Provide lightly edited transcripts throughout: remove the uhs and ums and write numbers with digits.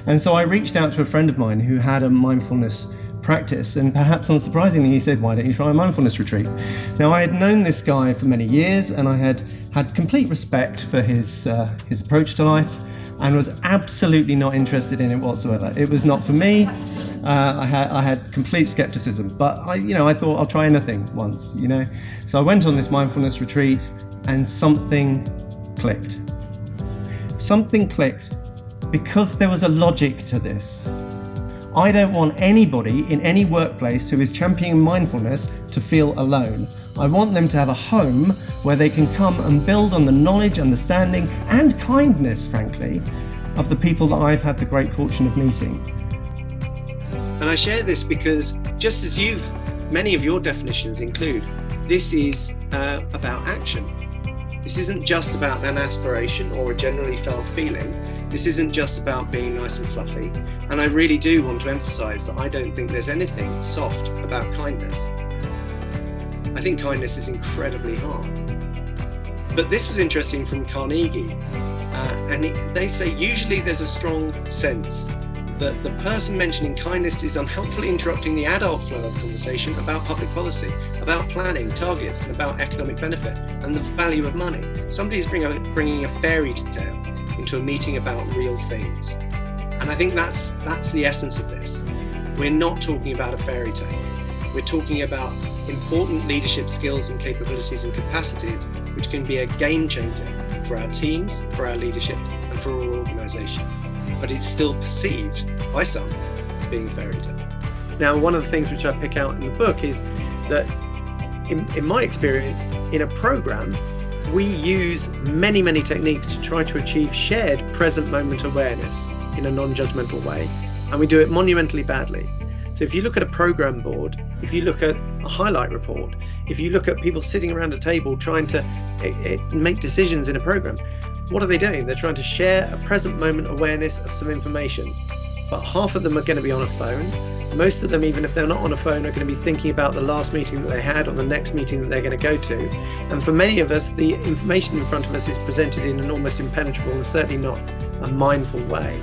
And so I reached out to a friend of mine who had a mindfulness practice, and perhaps unsurprisingly he said, why don't you try a mindfulness retreat? Now, I had known this guy for many years, and I had complete respect for his approach to life, and was absolutely not interested in it whatsoever. It was not for me. I had complete skepticism, but I thought I'll try anything once, So I went on this mindfulness retreat, and something clicked. Something clicked because there was a logic to this. I don't want anybody in any workplace who is championing mindfulness to feel alone. I want them to have a home where they can come and build on the knowledge, understanding, and kindness, frankly, of the people that I've had the great fortune of meeting. And I share this because, just as many of your definitions include, this is about action. This isn't just about an aspiration or a generally felt feeling. This isn't just about being nice and fluffy. And I really do want to emphasize that I don't think there's anything soft about kindness. I think kindness is incredibly hard. But this was interesting from Carnegie. They say usually there's a strong sense that the person mentioning kindness is unhelpfully interrupting the adult flow of conversation about public policy, about planning, targets, and about economic benefit and the value of money. Somebody is bringing a fairy tale into a meeting about real things. And I think that's the essence of this. We're not talking about a fairy tale. We're talking about important leadership skills and capabilities and capacities, which can be a game changer for our teams, for our leadership, and for our organisation. But it's still perceived by some as being a fairy tale. Now, one of the things which I pick out in the book is that in my experience, in a program, we use many, many techniques to try to achieve shared present moment awareness in a non-judgmental way, and we do it monumentally badly. So if you look at a program board, if you look at a highlight report, if you look at people sitting around a table trying to make decisions in a program, what are they doing? They're trying to share a present moment awareness of some information, but half of them are going to be on a phone. Most of them, even if they're not on a phone, are going to be thinking about the last meeting that they had or the next meeting that they're going to go to. And for many of us, the information in front of us is presented in an almost impenetrable and certainly not a mindful way.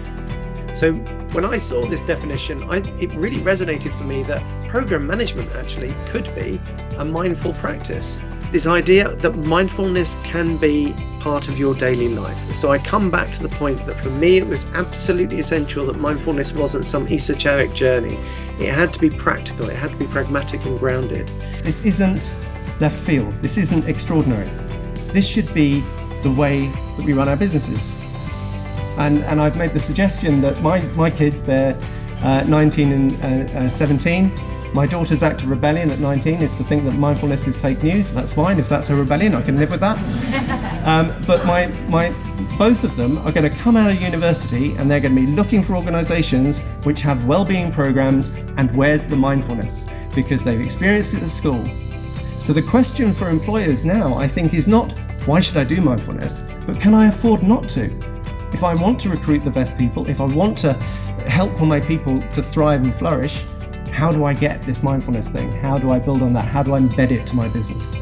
So when I saw this definition, it really resonated for me that program management actually could be a mindful practice. This idea that mindfulness can be part of your daily life. So I come back to the point that for me, it was absolutely essential that mindfulness wasn't some esoteric journey. It had to be practical, it had to be pragmatic and grounded. This isn't left field, this isn't extraordinary. This should be the way that we run our businesses. And I've made the suggestion that my kids, they're 19 and 17. My daughter's act of rebellion at 19 is to think that mindfulness is fake news. That's fine. If that's a rebellion, I can live with that. But both of them are going to come out of university and they're going to be looking for organizations which have well-being programs and where's the mindfulness, because they've experienced it at school. So the question for employers now, I think, is not why should I do mindfulness, but can I afford not to? If I want to recruit the best people, if I want to help all my people to thrive and flourish, how do I get this mindfulness thing? How do I build on that? How do I embed it to my business?